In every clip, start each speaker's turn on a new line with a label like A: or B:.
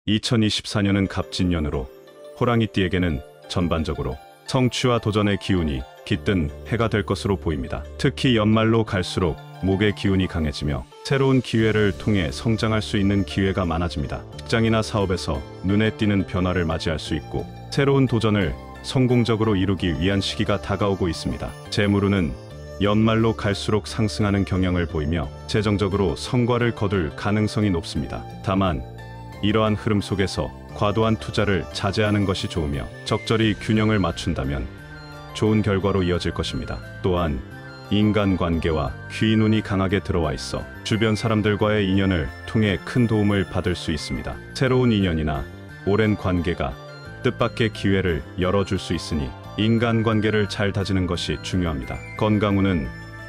A: 2024년은 갑진년으로 호랑이띠에게는 전반적으로 성취와 도전의 기운이 깃든 해가 될 것으로 보입니다. 특히 연말로 갈수록 목의 기운이 강해지며 새로운 기회를 통해 성장할 수 있는 기회가 많아집니다. 직장이나 사업에서 눈에 띄는 변화를 맞이할 수 있고 새로운 도전을 성공적으로 이루기 위한 시기가 다가오고 있습니다. 재물운은 연말로 갈수록 상승하는 경향을 보이며 재정적으로 성과를 거둘 가능성이 높습니다. 다만 이러한 흐름 속에서 과도한 투자를 자제하는 것이 좋으며 적절히 균형을 맞춘다면 좋은 결과로 이어질 것입니다. 또한 인간관계와 귀인운이 강하게 들어와 있어 주변 사람들과의 인연을 통해 큰 도움을 받을 수 있습니다. 새로운 인연이나 오랜 관계가 뜻밖의 기회를 열어줄 수 있으니 인간관계를 잘 다지는 것이 중요합니다. 건강운은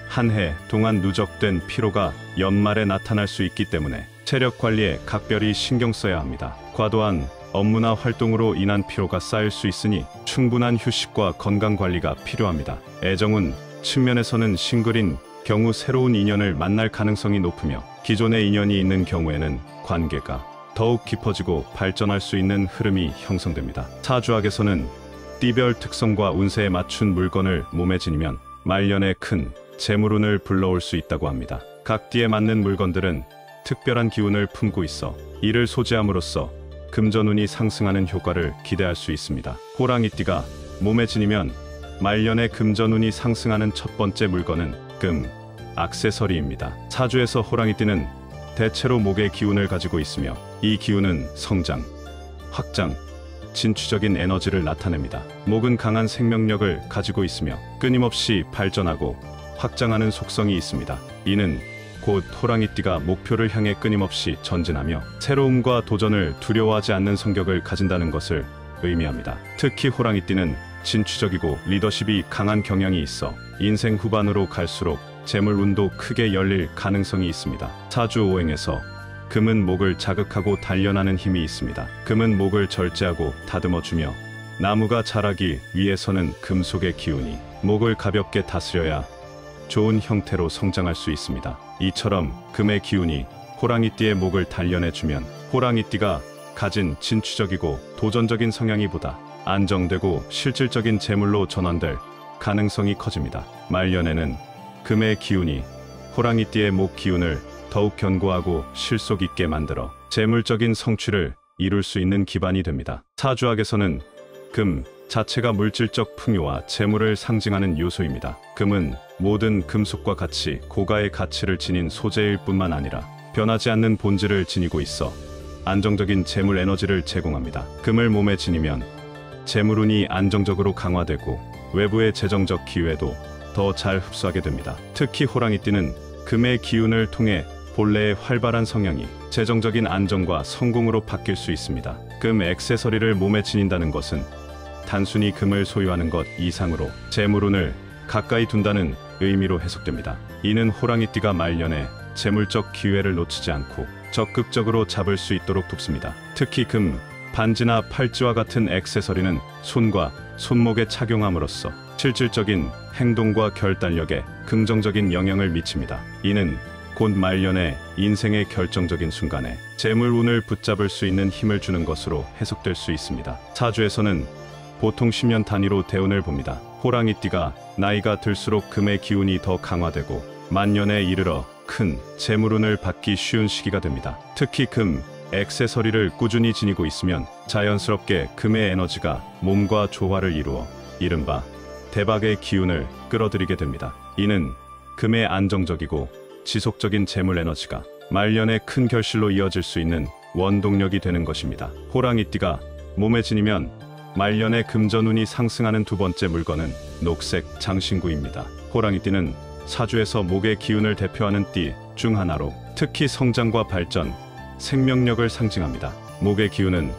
A: 한 해 동안 누적된 피로가 연말에 나타날 수 있기 때문에 체력 관리에 각별히 신경 써야 합니다. 과도한 업무나 활동으로 인한 피로가 쌓일 수 있으니 충분한 휴식과 건강 관리가 필요합니다. 애정운 측면에서는 싱글인 경우 새로운 인연을 만날 가능성이 높으며 기존의 인연이 있는 경우에는 관계가 더욱 깊어지고 발전할 수 있는 흐름이 형성됩니다. 사주학에서는 띠별 특성과 운세에 맞춘 물건을 몸에 지니면 말년에 큰 재물운을 불러올 수 있다고 합니다. 각 띠에 맞는 물건들은 특별한 기운을 품고 있어 이를 소지함으로써 금전운이 상승하는 효과를 기대할 수 있습니다. 호랑이띠가 몸에 지니면 말년에 금전운이 상승하는 첫 번째 물건은 금, 액세서리입니다. 사주에서 호랑이띠는 대체로 목의 기운을 가지고 있으며 이 기운은 성장, 확장, 진취적인 에너지를 나타냅니다. 목은 강한 생명력을 가지고 있으며 끊임없이 발전하고 확장하는 속성이 있습니다. 이는 곧 호랑이띠가 목표를 향해 끊임없이 전진하며 새로움과 도전을 두려워하지 않는 성격을 가진다는 것을 의미합니다. 특히 호랑이띠는 진취적이고 리더십이 강한 경향이 있어 인생 후반으로 갈수록 재물운도 크게 열릴 가능성이 있습니다. 사주 오행에서 금은 목을 자극하고 단련하는 힘이 있습니다. 금은 목을 절제하고 다듬어주며 나무가 자라기 위해서는 금속의 기운이 목을 가볍게 다스려야 좋은 형태로 성장할 수 있습니다. 이처럼 금의 기운이 호랑이띠의 목을 단련해주면 호랑이띠가 가진 진취적이고 도전적인 성향이 보다 안정되고 실질적인 재물로 전환될 가능성이 커집니다. 말년에는 금의 기운이 호랑이띠의 목 기운을 더욱 견고하고 실속 있게 만들어 재물적인 성취를 이룰 수 있는 기반이 됩니다. 사주학에서는 금 자체가 물질적 풍요와 재물을 상징하는 요소입니다. 금은 모든 금속과 같이 고가의 가치를 지닌 소재일 뿐만 아니라 변하지 않는 본질을 지니고 있어 안정적인 재물 에너지를 제공합니다. 금을 몸에 지니면 재물운이 안정적으로 강화되고 외부의 재정적 기회도 더 잘 흡수하게 됩니다. 특히 호랑이띠는 금의 기운을 통해 본래의 활발한 성향이 재정적인 안정과 성공으로 바뀔 수 있습니다. 금 액세서리를 몸에 지닌다는 것은 단순히 금을 소유하는 것 이상으로 재물운을 가까이 둔다는 의미로 해석됩니다. 이는 호랑이띠가 말년에 재물적 기회를 놓치지 않고 적극적으로 잡을 수 있도록 돕습니다. 특히 금, 반지나 팔찌와 같은 액세서리는 손과 손목에 착용함으로써 실질적인 행동과 결단력에 긍정적인 영향을 미칩니다. 이는 곧 말년에 인생의 결정적인 순간에 재물운을 붙잡을 수 있는 힘을 주는 것으로 해석될 수 있습니다. 사주에서는 보통 10년 단위로 대운을 봅니다. 호랑이띠가 나이가 들수록 금의 기운이 더 강화되고 만년에 이르러 큰 재물운을 받기 쉬운 시기가 됩니다. 특히 금, 액세서리를 꾸준히 지니고 있으면 자연스럽게 금의 에너지가 몸과 조화를 이루어 이른바 대박의 기운을 끌어들이게 됩니다. 이는 금의 안정적이고 지속적인 재물 에너지가 말년에 큰 결실로 이어질 수 있는 원동력이 되는 것입니다. 호랑이띠가 몸에 지니면 말년에 금전운이 상승하는 두 번째 물건은 녹색 장신구입니다. 호랑이띠는 사주에서 목의 기운을 대표하는 띠 중 하나로 특히 성장과 발전, 생명력을 상징합니다. 목의 기운은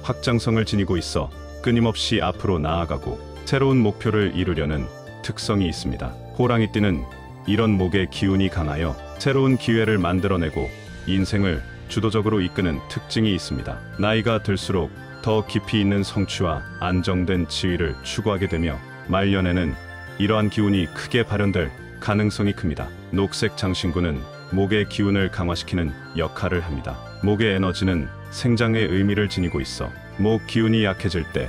A: 확장성을 지니고 있어 끊임없이 앞으로 나아가고 새로운 목표를 이루려는 특성이 있습니다. 호랑이띠는 이런 목의 기운이 강하여 새로운 기회를 만들어내고 인생을 주도적으로 이끄는 특징이 있습니다. 나이가 들수록 더 깊이 있는 성취와 안정된 지위를 추구하게 되며 말년에는 이러한 기운이 크게 발현될 가능성이 큽니다. 녹색 장신구는 목의 기운을 강화시키는 역할을 합니다. 목의 에너지는 생장의 의미를 지니고 있어 목 기운이 약해질 때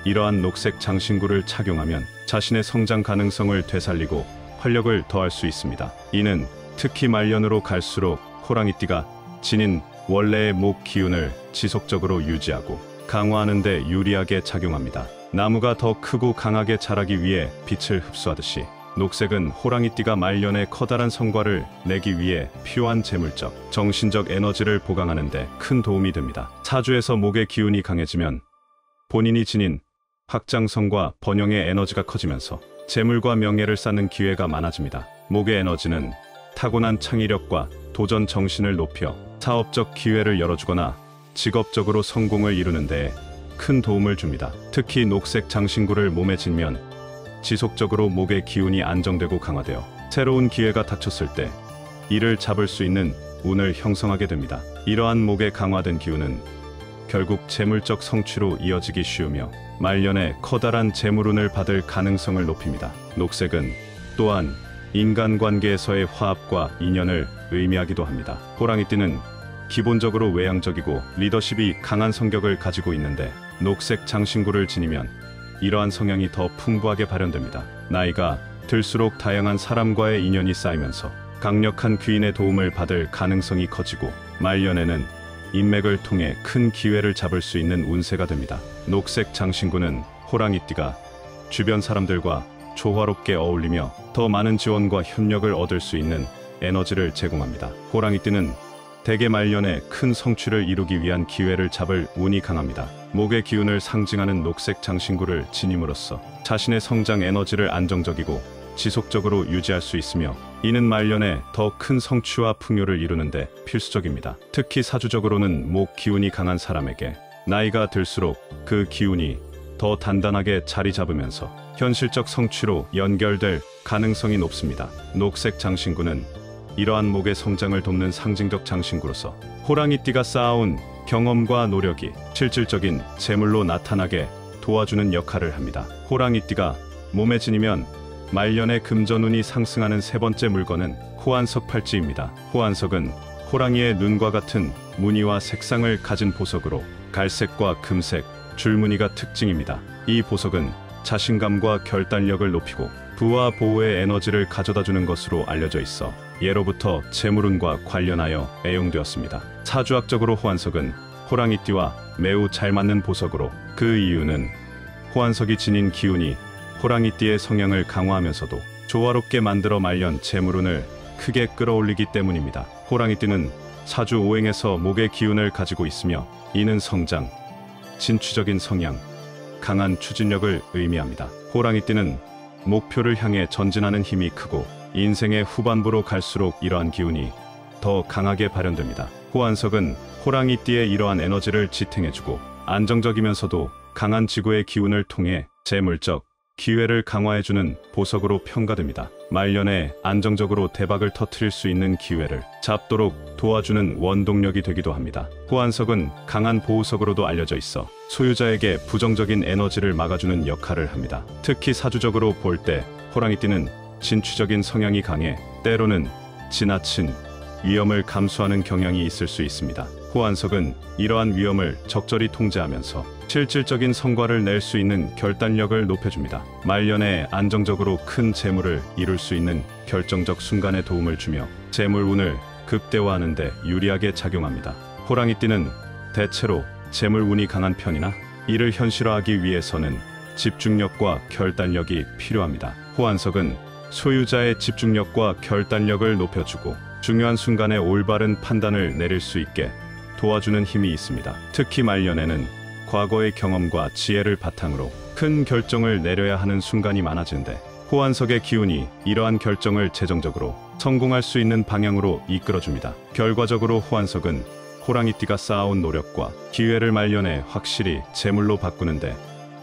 A: 이러한 녹색 장신구를 착용하면 자신의 성장 가능성을 되살리고 활력을 더할 수 있습니다. 이는 특히 말년으로 갈수록 호랑이띠가 지닌 원래의 목 기운을 지속적으로 유지하고 강화하는 데 유리하게 작용합니다. 나무가 더 크고 강하게 자라기 위해 빛을 흡수하듯이 녹색은 호랑이띠가 말년에 커다란 성과를 내기 위해 필요한 재물적, 정신적 에너지를 보강하는 데 큰 도움이 됩니다. 사주에서 목의 기운이 강해지면 본인이 지닌 확장성과 번영의 에너지가 커지면서 재물과 명예를 쌓는 기회가 많아집니다. 목의 에너지는 타고난 창의력과 도전 정신을 높여 사업적 기회를 열어주거나 직업적으로 성공을 이루는 데 큰 도움을 줍니다. 특히 녹색 장신구를 몸에 지니면 지속적으로 목의 기운이 안정되고 강화되어 새로운 기회가 닥쳤을 때 이를 잡을 수 있는 운을 형성하게 됩니다. 이러한 목의 강화된 기운은 결국 재물적 성취로 이어지기 쉬우며 말년에 커다란 재물운을 받을 가능성을 높입니다. 녹색은 또한 인간관계에서의 화합과 인연을 의미하기도 합니다. 호랑이띠는 기본적으로 외향적이고 리더십이 강한 성격을 가지고 있는데 녹색 장신구를 지니면 이러한 성향이 더 풍부하게 발현됩니다. 나이가 들수록 다양한 사람과의 인연이 쌓이면서 강력한 귀인의 도움을 받을 가능성이 커지고 말년에는 인맥을 통해 큰 기회를 잡을 수 있는 운세가 됩니다. 녹색 장신구는 호랑이띠가 주변 사람들과 조화롭게 어울리며 더 많은 지원과 협력을 얻을 수 있는 에너지를 제공합니다. 호랑이띠는 대개 말년에 큰 성취를 이루기 위한 기회를 잡을 운이 강합니다. 목의 기운을 상징하는 녹색 장신구를 지님으로써 자신의 성장 에너지를 안정적이고 지속적으로 유지할 수 있으며 이는 말년에 더 큰 성취와 풍요를 이루는데 필수적입니다. 특히 사주적으로는 목 기운이 강한 사람에게 나이가 들수록 그 기운이 더 단단하게 자리 잡으면서 현실적 성취로 연결될 가능성이 높습니다. 녹색 장신구는 이러한 목의 성장을 돕는 상징적 장신구로서 호랑이띠가 쌓아온 경험과 노력이 실질적인 재물로 나타나게 도와주는 역할을 합니다. 호랑이띠가 몸에 지니면 말년에 금전운이 상승하는 세 번째 물건은 호환석 팔찌입니다. 호환석은 호랑이의 눈과 같은 무늬와 색상을 가진 보석으로 갈색과 금색, 줄무늬가 특징입니다. 이 보석은 자신감과 결단력을 높이고 부와 보호의 에너지를 가져다주는 것으로 알려져 있어 예로부터 재물운과 관련하여 애용되었습니다. 사주학적으로 호환석은 호랑이띠와 매우 잘 맞는 보석으로 그 이유는 호환석이 지닌 기운이 호랑이띠의 성향을 강화하면서도 조화롭게 만들어 말년 재물운을 크게 끌어올리기 때문입니다. 호랑이띠는 사주 오행에서 목의 기운을 가지고 있으며 이는 성장, 진취적인 성향, 강한 추진력을 의미합니다. 호랑이띠는 목표를 향해 전진하는 힘이 크고 인생의 후반부로 갈수록 이러한 기운이 더 강하게 발현됩니다. 호환석은 호랑이띠의 이러한 에너지를 지탱해주고 안정적이면서도 강한 지구의 기운을 통해 재물적 기회를 강화해주는 보석으로 평가됩니다. 말년에 안정적으로 대박을 터뜨릴 수 있는 기회를 잡도록 도와주는 원동력이 되기도 합니다. 호환석은 강한 보호석으로도 알려져 있어 소유자에게 부정적인 에너지를 막아주는 역할을 합니다. 특히 사주적으로 볼 때 호랑이띠는 진취적인 성향이 강해 때로는 지나친 위험을 감수하는 경향이 있을 수 있습니다. 호환석은 이러한 위험을 적절히 통제하면서 실질적인 성과를 낼 수 있는 결단력을 높여줍니다. 말년에 안정적으로 큰 재물을 이룰 수 있는 결정적 순간에 도움을 주며 재물운을 극대화하는 데 유리하게 작용합니다. 호랑이띠는 대체로 재물운이 강한 편이나 이를 현실화하기 위해서는 집중력과 결단력이 필요합니다. 호환석은 소유자의 집중력과 결단력을 높여주고 중요한 순간에 올바른 판단을 내릴 수 있게 도와주는 힘이 있습니다. 특히 말년에는 과거의 경험과 지혜를 바탕으로 큰 결정을 내려야 하는 순간이 많아지는데 호환석의 기운이 이러한 결정을 재정적으로 성공할 수 있는 방향으로 이끌어줍니다. 결과적으로 호환석은 호랑이띠가 쌓아온 노력과 기회를 말년에 확실히 재물로 바꾸는데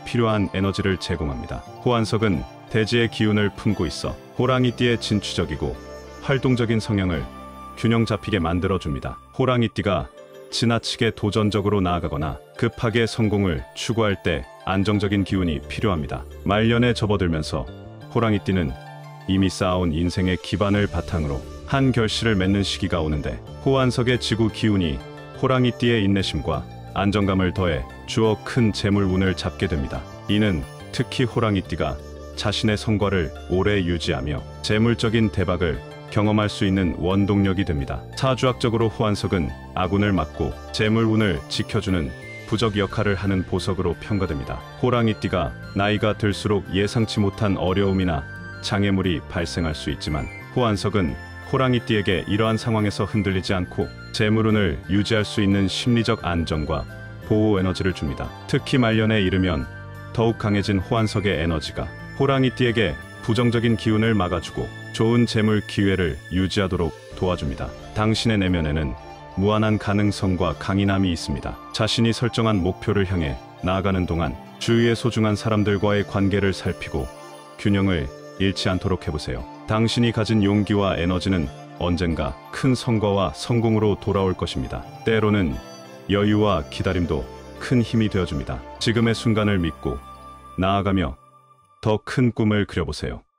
A: 필요한 에너지를 제공합니다. 호환석은 대지의 기운을 품고 있어 호랑이띠의 진취적이고 활동적인 성향을 균형 잡히게 만들어줍니다. 호랑이띠가 지나치게 도전적으로 나아가거나 급하게 성공을 추구할 때 안정적인 기운이 필요합니다. 말년에 접어들면서 호랑이띠는 이미 쌓아온 인생의 기반을 바탕으로 한 결실을 맺는 시기가 오는데 호환석의 지구 기운이 호랑이띠의 인내심과 안정감을 더해 주어 큰 재물 운을 잡게 됩니다. 이는 특히 호랑이띠가 자신의 성과를 오래 유지하며 재물적인 대박을 경험할 수 있는 원동력이 됩니다. 사주학적으로 호환석은 아군을 막고 재물운을 지켜주는 부적 역할을 하는 보석으로 평가됩니다. 호랑이띠가 나이가 들수록 예상치 못한 어려움이나 장애물이 발생할 수 있지만 호환석은 호랑이띠에게 이러한 상황에서 흔들리지 않고 재물운을 유지할 수 있는 심리적 안정과 보호 에너지를 줍니다. 특히 말년에 이르면 더욱 강해진 호환석의 에너지가 호랑이띠에게 부정적인 기운을 막아주고 좋은 재물 기회를 유지하도록 도와줍니다. 당신의 내면에는 무한한 가능성과 강인함이 있습니다. 자신이 설정한 목표를 향해 나아가는 동안 주위의 소중한 사람들과의 관계를 살피고 균형을 잃지 않도록 해보세요. 당신이 가진 용기와 에너지는 언젠가 큰 성과와 성공으로 돌아올 것입니다. 때로는 여유와 기다림도 큰 힘이 되어줍니다. 지금의 순간을 믿고 나아가며 더 큰 꿈을 그려보세요.